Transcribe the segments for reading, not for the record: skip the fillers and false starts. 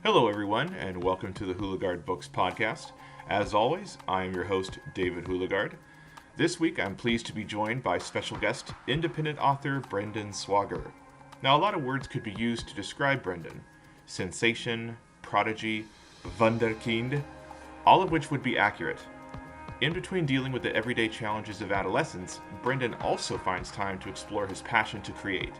Hello, everyone, and welcome to the Hulegaard Books podcast. As always, I am your host, David Hulegaard. This week, I'm pleased to be joined by special guest, independent author Brendan Swogger. Now, a lot of words could be used to describe Brendan: sensation, prodigy, wunderkind, all of which would be accurate. In between dealing with the everyday challenges of adolescence, Brendan also finds time to explore his passion to create.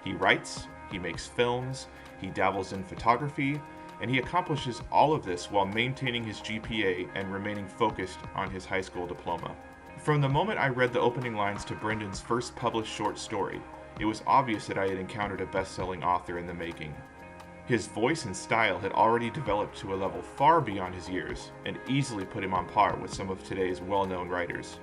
He writes, he makes films, he dabbles in photography, and he accomplishes all of this while maintaining his GPA and remaining focused on his high school diploma. From the moment I read the opening lines to Brendan's first published short story, it was obvious that I had encountered a best-selling author in the making. His voice and style had already developed to a level far beyond his years and easily put him on par with some of today's well-known writers.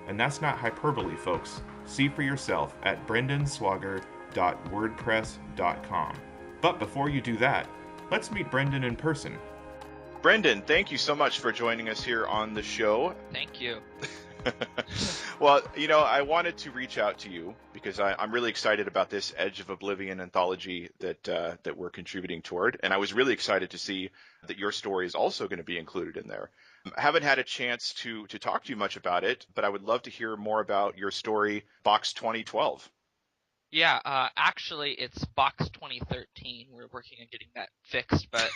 And that's not hyperbole, folks. See for yourself at brendanswogger.wordpress.com. But before you do that, let's meet Brendan in person. Brendan, thank you so much for joining us here on the show. Thank you. Well, I wanted to reach out to you because I'm really excited about this Edge of Oblivion anthology that we're contributing toward, and I was really excited to see that your story is also going to be included in there. I haven't had a chance to talk to you much about it, but I would love to hear more about your story, Box 2012. Yeah, actually, it's Box 2013. We're working on getting that fixed, but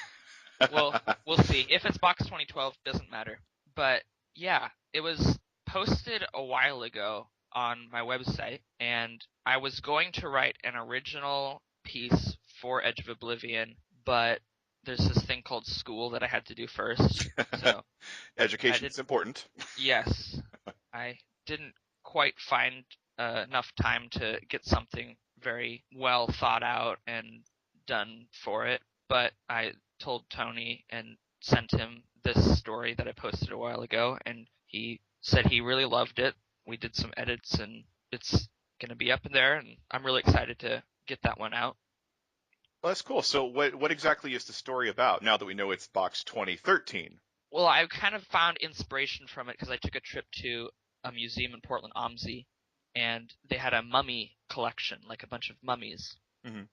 we'll see. If it's Box 2012, doesn't matter. But yeah, it was posted a while ago on my website, and I was going to write an original piece for Edge of Oblivion, but there's this thing called school that I had to do first. So Education's important. Yes, I didn't quite find enough time to get something very well thought out and done for it, but I told Tony and sent him this story that I posted a while ago, and he said he really loved it. We did some edits, and it's going to be up in there, and I'm really excited to get that one out. Well, that's cool. So what exactly is the story about now that we know it's Box 2013? Well, I kind of found inspiration from it because I took a trip to a museum in Portland, OMSI, and they had a mummy collection, like a bunch of mummies. Mm-hmm.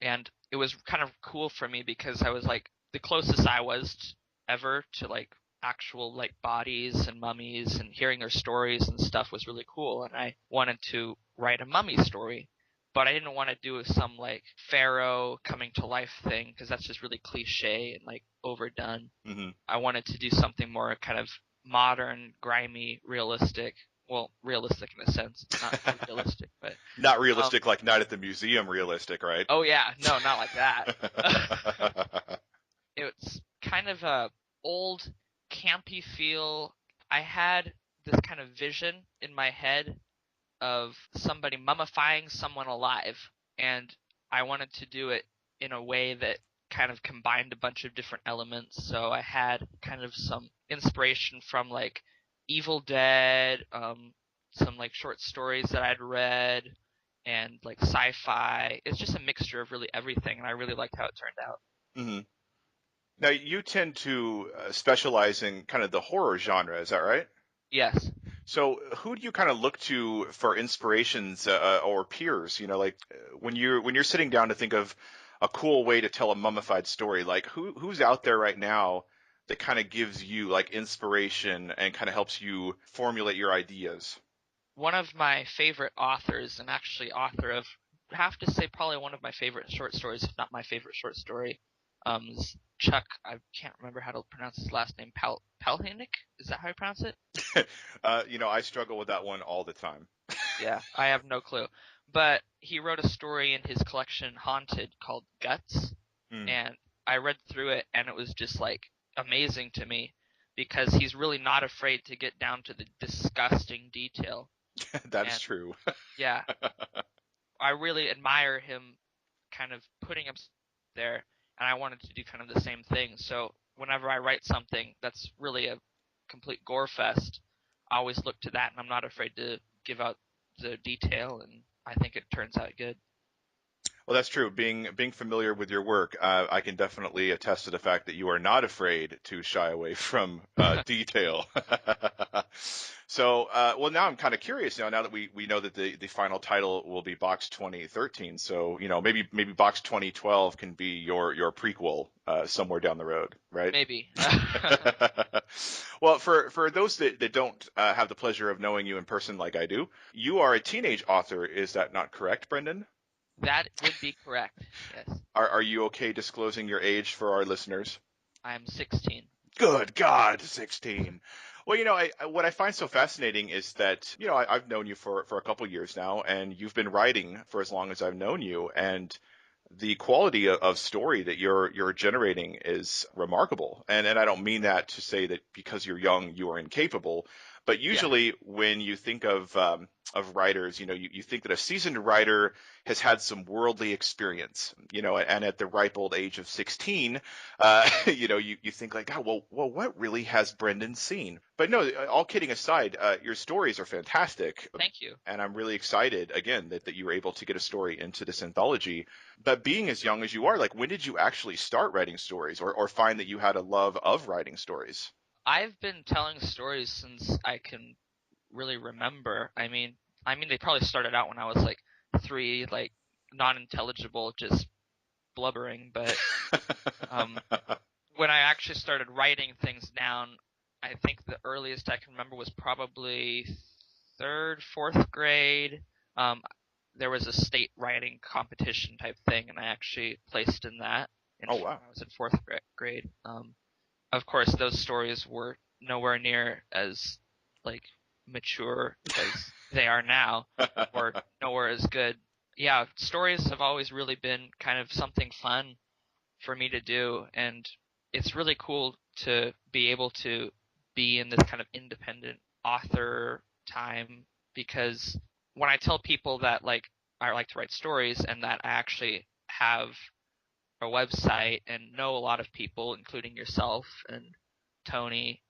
And it was kind of cool for me because I was like the closest I was ever to like actual like bodies and mummies, and hearing their stories and stuff was really cool. And I wanted to write a mummy story, but I didn't want to do some like pharaoh coming to life thing because that's just really cliche and like overdone. Mm-hmm. I wanted to do something more kind of modern, grimy, realistic. Well, realistic in a sense, not realistic, but Not realistic like Night at the Museum realistic, right? oh yeah, no, not like that. It's kind of a old, campy feel. I had this kind of vision in my head of somebody mummifying someone alive, and I wanted to do it in a way that kind of combined a bunch of different elements. So I had kind of some inspiration from like Evil Dead, some like short stories that I'd read, and like sci-fi. It's just a mixture of really everything, and I really liked how it turned out. Mm-hmm. Now, you tend to specialize in kind of the horror genre, is that right? Yes. So who do you kind of look to for inspirations or peers? When you're sitting down to think of a cool way to tell a mummified story, like who's out there right now that kind of gives you like inspiration and kind of helps you formulate your ideas? One of my favorite authors, and actually author of, I have to say probably one of my favorite short stories, if not my favorite short story, is Chuck. I can't remember how to pronounce his last name. Palahniuk? Is that how you pronounce it? I struggle with that one all the time. Yeah, I have no clue. But he wrote a story in his collection Haunted called Guts, and I read through it, and it was just like amazing to me because he's really not afraid to get down to the disgusting detail. That's true. Yeah, I really admire him kind of putting him there, and I wanted to do kind of the same thing. So whenever I write something that's really a complete gore fest, I always look to that, and I'm not afraid to give out the detail, and I think it turns out good. Well, that's true. Being familiar with your work, I can definitely attest to the fact that you are not afraid to shy away from detail. So, well, now I'm kind of curious now that we know that the final title will be Box 2013. So, maybe Box 2012 can be your prequel somewhere down the road, right? Maybe. Well, for those that don't have the pleasure of knowing you in person like I do, you are a teenage author. Is that not correct, Brendan? That would be correct. Yes. Are you okay disclosing your age for our listeners? I'm 16. Good God, 16. Well, what I find so fascinating is that, I've known you for a couple years now, and you've been writing for as long as I've known you, and the quality of story that you're generating is remarkable. And I don't mean that to say that because you're young, you are incapable, but Yeah. usually when you think of writers, you think that a seasoned writer has had some worldly experience, and at the ripe old age of 16, you think like, oh, well, what really has Brendan seen? But no, all kidding aside, your stories are fantastic. Thank you. And I'm really excited, again, that you were able to get a story into this anthology. But being as young as you are, like, when did you actually start writing stories or find that you had a love of writing stories? I've been telling stories since I can really remember. I mean, they probably started out when I was like 3, like non-intelligible, just blubbering. But when I actually started writing things down, I think the earliest I can remember was probably 3rd, 4th grade. There was a state writing competition type thing, and I actually placed in that. Oh, wow. When I was in 4th grade. Of course, those stories were nowhere near as like mature as they are now, or nowhere as good. Yeah, stories have always really been kind of something fun for me to do, and it's really cool to be able to be in this kind of independent author time, because when I tell people that like I like to write stories and that I actually have a website and know a lot of people, including yourself and Tony,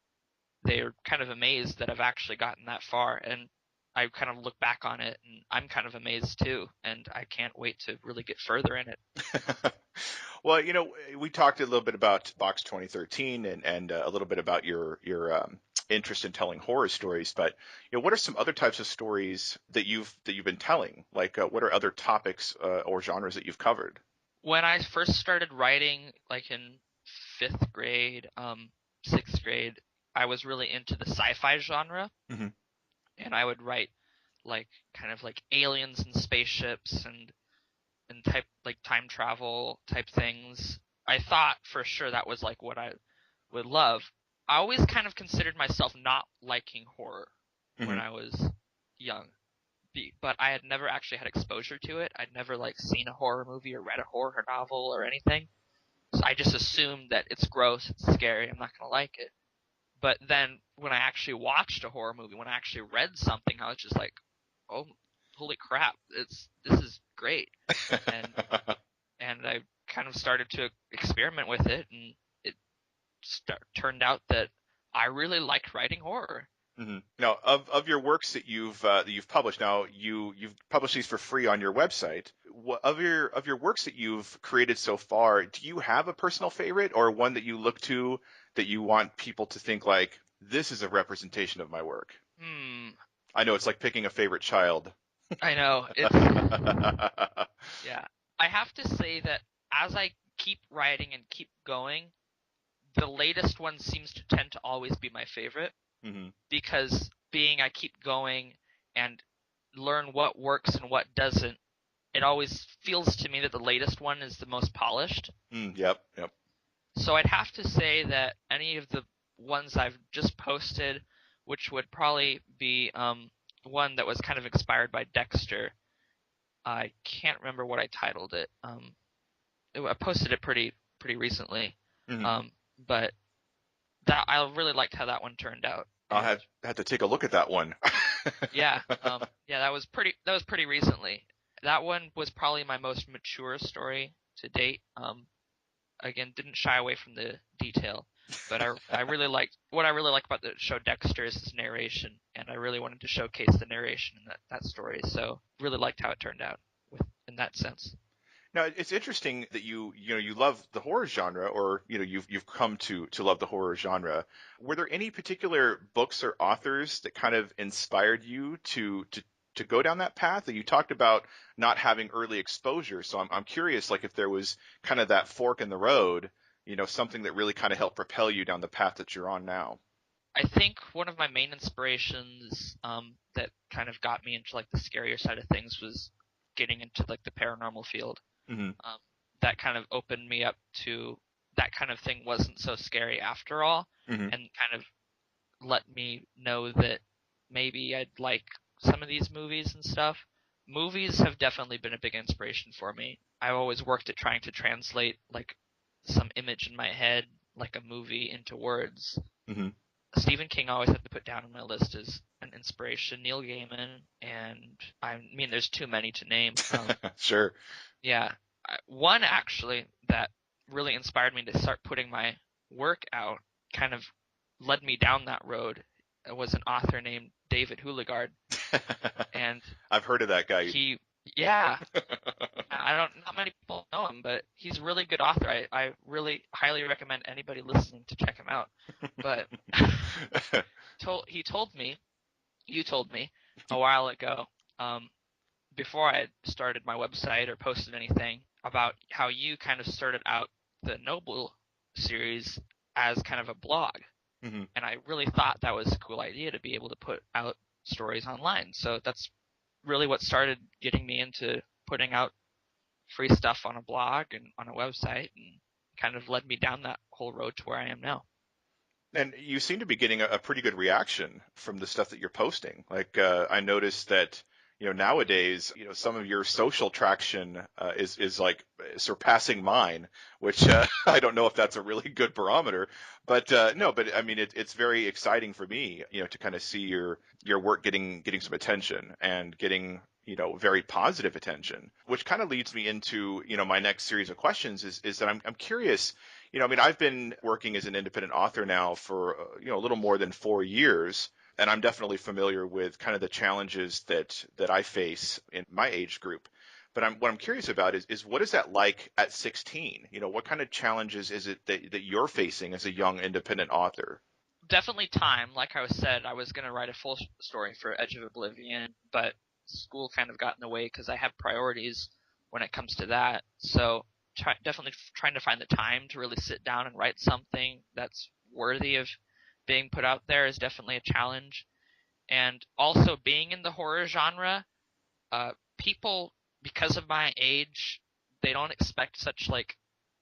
they're kind of amazed that I've actually gotten that far. And I kind of look back on it and I'm kind of amazed too. And I can't wait to really get further in it. Well, we talked a little bit about Box 2013 and a little bit about your interest in telling horror stories, but what are some other types of stories that you've been telling? Like, what are other topics or genres that you've covered? When I first started writing, like in 5th grade, 6th grade, I was really into the sci-fi genre, Mm-hmm. and I would write like kind of like aliens and spaceships and type like time travel type things. I thought for sure that was like what I would love. I always kind of considered myself not liking horror when Mm-hmm. I was young, but I had never actually had exposure to it. I'd never like seen a horror movie or read a horror novel or anything. So I just assumed that it's gross, it's scary, I'm not gonna like it. But then when I actually watched a horror movie, when I actually read something, I was just like, oh, holy crap, this is great. And and I kind of started to experiment with it, and it turned out that I really liked writing horror. Mm-hmm. Now, of your works that you've published, now you've published these for free on your website. Of your works that you've created so far, do you have a personal favorite or one that you look to that you want people to think like, this is a representation of my work? I know it's like picking a favorite child. I know. It's yeah. I have to say that as I keep writing and keep going, the latest one seems to tend to always be my favorite. Mm-hmm. Because I keep going and learn what works and what doesn't, it always feels to me that the latest one is the most polished. Yep. So I'd have to say that any of the ones I've just posted, which would probably be one that was kind of inspired by Dexter. I can't remember what I titled it. I posted it pretty recently. Mm-hmm. But that I really liked how that one turned out. I'll have to take a look at that one. Yeah, that was pretty recently. That one was probably my most mature story to date. Again, didn't shy away from the detail, but I really liked what I really like about the show Dexter is its narration, and I really wanted to showcase the narration in that story. So really liked how it turned out in that sense. Now, it's interesting that you love the horror genre, or you've come to love the horror genre. Were there any particular books or authors that kind of inspired you to go down that path? And you talked about not having early exposure, so I'm curious, like if there was kind of that fork in the road, something that really kind of helped propel you down the path that you're on now. I think one of my main inspirations that kind of got me into like the scarier side of things was getting into like the paranormal field. Mm-hmm. That kind of opened me up to that kind of thing wasn't so scary after all, Mm-hmm. and kind of let me know that maybe I'd like some of these movies and stuff. Movies have definitely been a big inspiration for me. I've always worked at trying to translate like some image in my head, like a movie, into words. Mm-hmm. Stephen King I always have to put down on my list as an inspiration. Neil Gaiman, and I mean, there's too many to name. Sure. Yeah, one actually that really inspired me to start putting my work out, kind of led me down that road, was an author named David Hulegaard, and I've heard of that guy. yeah, not many people know him, but he's a really good author. I really highly recommend anybody listening to check him out. But you told me a while ago, before I had started my website or posted anything, about how you kind of started out the Noble series as kind of a blog. Mm-hmm. And I really thought that was a cool idea to be able to put out stories online. So that's really what started getting me into putting out free stuff on a blog and on a website, and kind of led me down that whole road to where I am now. And you seem to be getting a pretty good reaction from the stuff that you're posting. Like I noticed that nowadays some of your social traction is like surpassing mine, which I don't know if that's a really good barometer, but no, but I mean it's very exciting for me to kind of see your work getting some attention and getting very positive attention, which kind of leads me into my next series of questions is that I'm curious. I mean, I've been working as an independent author now for a little more than 4 years, and I'm definitely familiar with kind of the challenges that I face in my age group. But what I'm curious about is what is that like at 16? What kind of challenges is it that you're facing as a young independent author? Definitely time. Like I said, I was going to write a full story for Edge of Oblivion, but school kind of got in the way because I have priorities when it comes to that. So definitely trying to find the time to really sit down and write something that's worthy of being put out there is definitely a challenge. And also being in the horror genre, people, because of my age, they don't expect such like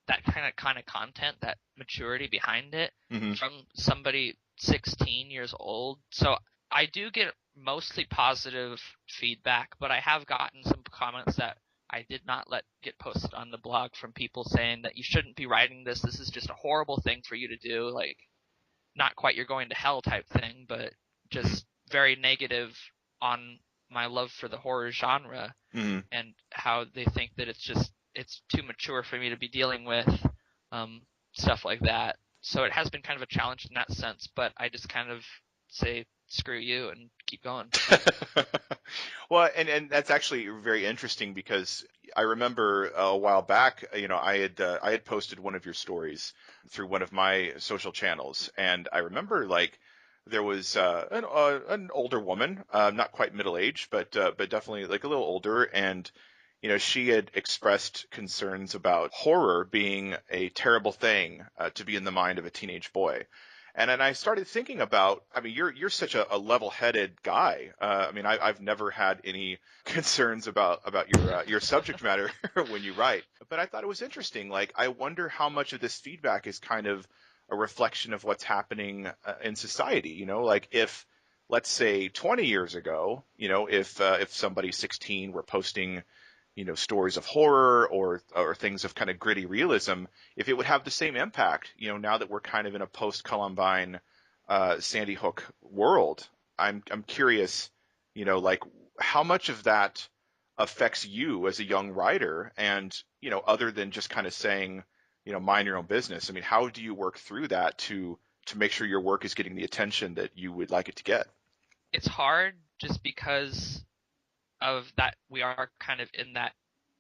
that kind of content, that maturity behind it Mm-hmm. from somebody 16 years old. So I do get mostly positive feedback, but I have gotten some comments that I did not let get posted on the blog from people saying that you shouldn't be writing this. This is just a horrible thing for you to do. Like, not quite you're going to hell type thing, but just very negative on my love for the horror genre, Mm-hmm. and how they think that it's too mature for me to be dealing with stuff like that. So it has been kind of a challenge in that sense, but I just kind of say screw you and keep going. Well, and that's actually very interesting because I remember a while back, I had posted one of your stories through one of my social channels, and I remember like there was an older woman, not quite middle aged, but definitely like a little older, and she had expressed concerns about horror being a terrible thing to be in the mind of a teenage boy. And then I started thinking about, I mean, you're such a level-headed guy. I mean, I've never had any concerns about your subject matter when you write. But I thought it was interesting. Like, I wonder how much of this feedback is kind of a reflection of what's happening in society. Like if, let's say, 20 years ago, if somebody 16 were posting stories of horror or things of kind of gritty realism, if it would have the same impact, now that we're kind of in a post-Columbine Sandy Hook world. I'm curious, like how much of that affects you as a young writer, and other than just kind of saying, mind your own business. I mean, how do you work through that to make sure your work is getting the attention that you would like it to get? It's hard just because of that we are kind of in that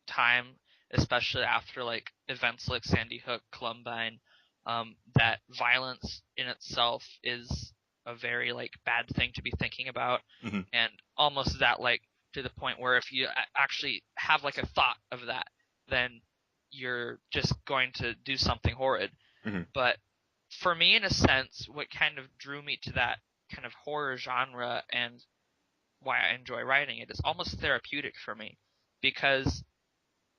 time especially after like events like Sandy Hook, Columbine, that violence in itself is a very like bad thing to be thinking about, Mm-hmm. and almost that like to the point where if you actually have like a thought of that, then you're just going to do something horrid. Mm-hmm. But for me, in a sense, what kind of drew me to that kind of horror genre and why I enjoy writing it is almost therapeutic for me, because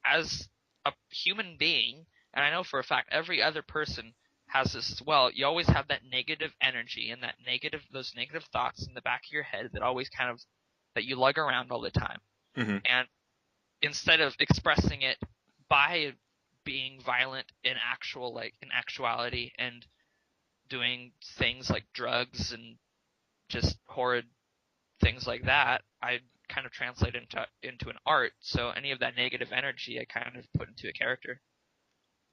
as a human being, and I know for a fact every other person has this as well, you always have that negative energy and those negative thoughts in the back of your head that always kind of that you lug around all the time. Mm-hmm. And instead of expressing it by being violent in actuality and doing things like drugs and just horrid things like that, I kind of translate into an art. So any of that negative energy I kind of put into a character.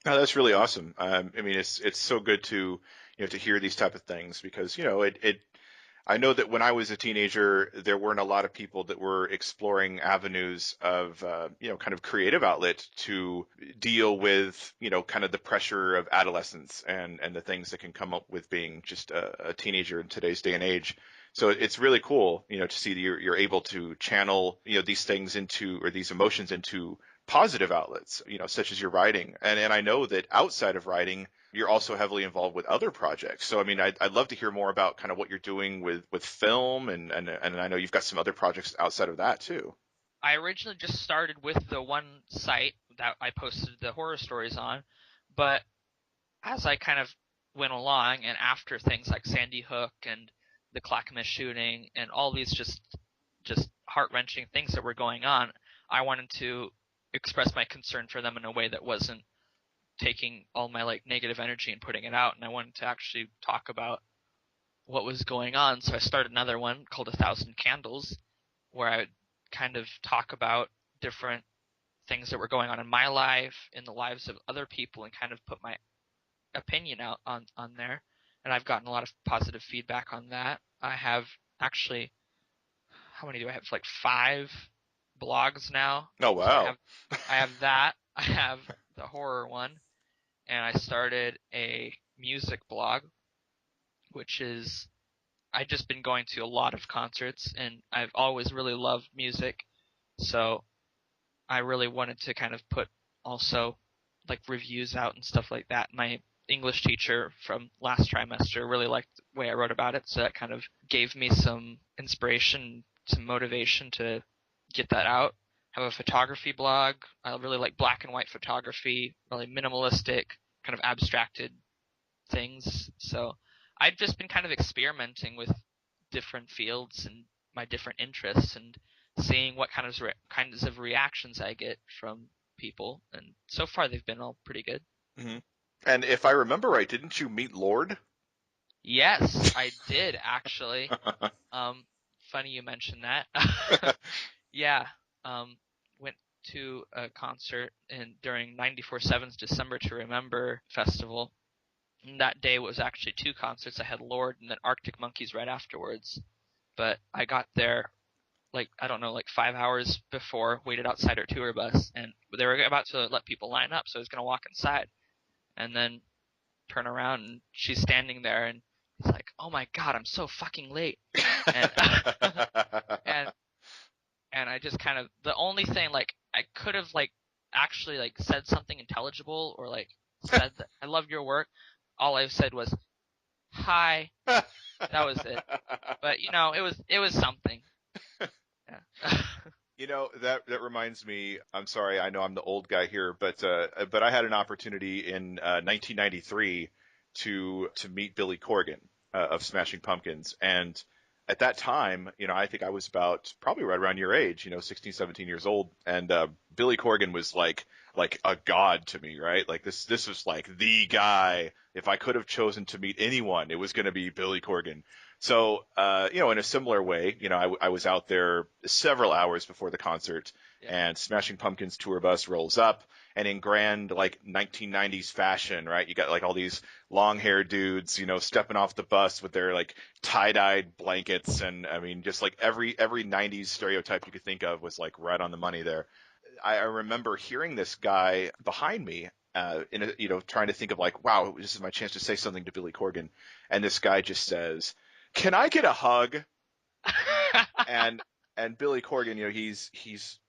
Oh, that's really awesome. I mean, it's so good to to hear these type of things because it I know that when I was a teenager, there weren't a lot of people that were exploring avenues of, kind of creative outlet to deal with, kind of the pressure of adolescence and the things that can come up with being just a teenager in today's day and age. So it's really cool, to see that you're able to channel, these things into, or these emotions into positive outlets, such as your writing. And I know that outside of writing, you're also heavily involved with other projects. So, I mean, I'd love to hear more about kind of what you're doing with film, and I know you've got some other projects outside of that too. I originally just started with the one site that I posted the horror stories on, but as I kind of went along and after things like Sandy Hook and the Clackamas shooting and all these just heart-wrenching things that were going on, I wanted to express my concern for them in a way that wasn't taking all my like negative energy and putting it out, and I wanted to actually talk about what was going on. So I started another one called 1,000 Candles, where I would kind of talk about different things that were going on in my life, in the lives of other people, and kind of put my opinion out on there. And I've gotten a lot of positive feedback on that. I have actually, how many do I have? Like 5 blogs now. Oh, So wow. I have that. I have the horror one, and I started a music blog, which is I've just been going to a lot of concerts, and I've always really loved music, so I really wanted to kind of put also like reviews out and stuff like that. My English teacher from last trimester really liked the way I wrote about it, so that kind of gave me some inspiration, some motivation to get that out. I have a photography blog. I really like black and white photography, really minimalistic, kind of abstracted things. So I've just been kind of experimenting with different fields and my different interests and seeing what kinds of reactions I get from people. And so far they've been all pretty good. Hmm. And if I remember right, didn't you meet Lord? Yes, I did actually. Funny you mentioned that. Yeah. Went to a concert during 94.7's December to Remember festival. And that day was actually 2 concerts. I had Lord and then Arctic Monkeys right afterwards. But I got there like 5 hours before, waited outside our tour bus, and they were about to let people line up, so I was gonna walk inside, and then turn around and she's standing there, and it's like, oh my god, I'm so fucking late, and and and I just kind of the only thing like I could have like actually like said something intelligible or like said that I love your work. All I said was hi. That was it. But it was something. Yeah. That reminds me. I'm sorry, I know I'm the old guy here, but I had an opportunity in 1993 to meet Billy Corgan of Smashing Pumpkins, and at that time, I think I was about probably right around your age, 16, 17 years old, and Billy Corgan was like a god to me, right? Like this was like the guy. If I could have chosen to meet anyone, it was going to be Billy Corgan. So, in a similar way, I was out there several hours before the concert, Yeah. and Smashing Pumpkins tour bus rolls up, and in grand like 1990s fashion, right? You got like all these long haired dudes, stepping off the bus with their like tie-dyed blankets, and I mean, just like every 90s stereotype you could think of was like right on the money there. I remember hearing this guy behind me, trying to think of like, wow, this is my chance to say something to Billy Corgan, and this guy just says, "Can I get a hug?" And Billy Corgan, he's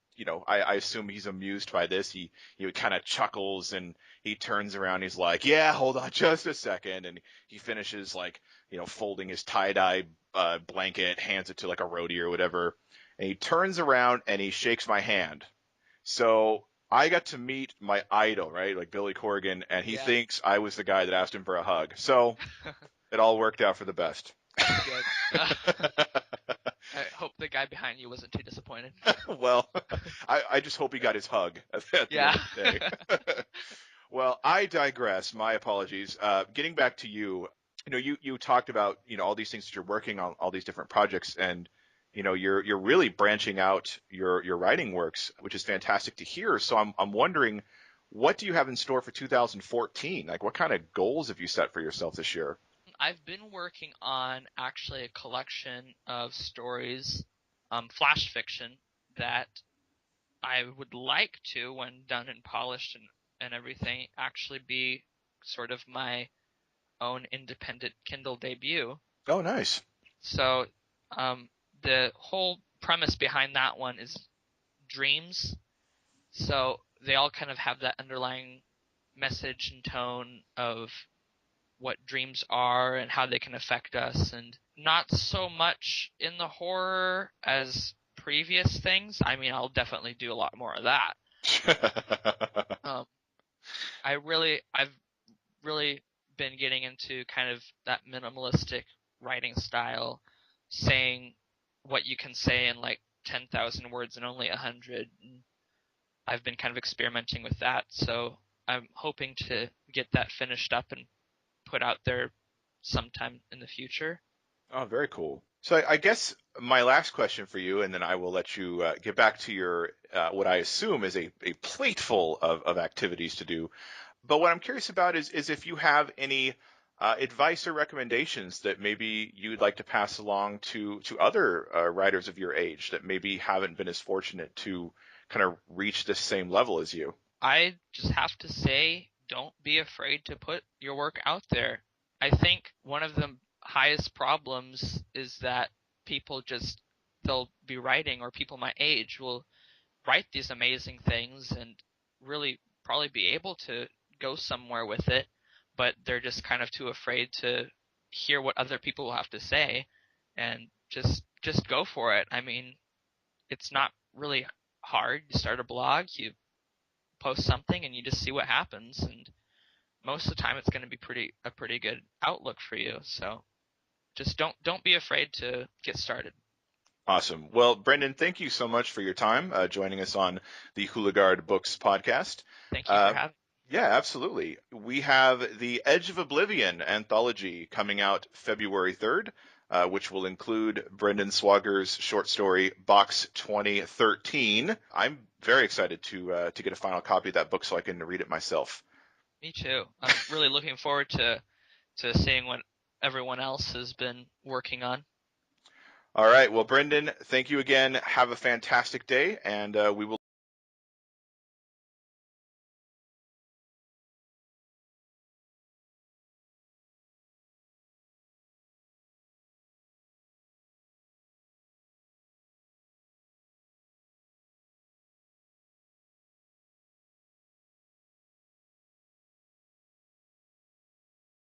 I assume he's amused by this. He kind of chuckles and he turns around. He's like, "Yeah, hold on just a second," and he finishes like folding his tie-dye blanket, hands it to like a roadie or whatever, and he turns around and he shakes my hand. So I got to meet my idol, right? Like Billy Corgan, and he Yeah. thinks I was the guy that asked him for a hug. So it all worked out for the best. That's good. I hope the guy behind you wasn't too disappointed. Well, I just hope he got his hug at the Yeah. end of the day. Well, I digress. My apologies. Getting back to you, you talked about all these things that you're working on, all these different projects, and you're really branching out your writing works, which is fantastic to hear. So I'm wondering, what do you have in store for 2014? Like, what kind of goals have you set for yourself this year? I've been working on actually a collection of stories, flash fiction, that I would like to, when done and polished and everything, actually be sort of my own independent Kindle debut. Oh, nice. So the whole premise behind that one is dreams. So they all kind of have that underlying message and tone of what dreams are and how they can affect us, and not so much in the horror as previous things. I mean, I'll definitely do a lot more of that. I've really been getting into kind of that minimalistic writing style, saying what you can say in like 10,000 words and only 100. And I've been kind of experimenting with that, so I'm hoping to get that finished up and put out there sometime in the future. Oh, very cool. So I guess my last question for you, and then I will let you get back to your what I assume is a plate full of activities to do. But what I'm curious about is if you have any advice or recommendations that maybe you'd like to pass along to other writers of your age that maybe haven't been as fortunate to kind of reach this same level as you. I just have to say, don't be afraid to put your work out there. I think one of the highest problems is that they'll be writing, or people my age will write these amazing things and really probably be able to go somewhere with it, but they're just kind of too afraid to hear what other people will have to say, and just go for it. I mean, it's not really hard. You start a blog, you post something, and you just see what happens, and most of the time it's going to be a pretty good outlook for you. So just don't be afraid to get started. Awesome. Well, Brendan, thank you so much for your time joining us on the Hulegaard Books podcast. Thank you for having me. Yeah, absolutely. We have the Edge of Oblivion anthology coming out February 3rd, which will include Brendan Swogger's short story Box 2013. I'm very excited to get a final copy of that book so I can read it myself. Me too. I'm really looking forward to seeing what everyone else has been working on. All right. Well, Brendan, thank you again. Have a fantastic day, and we will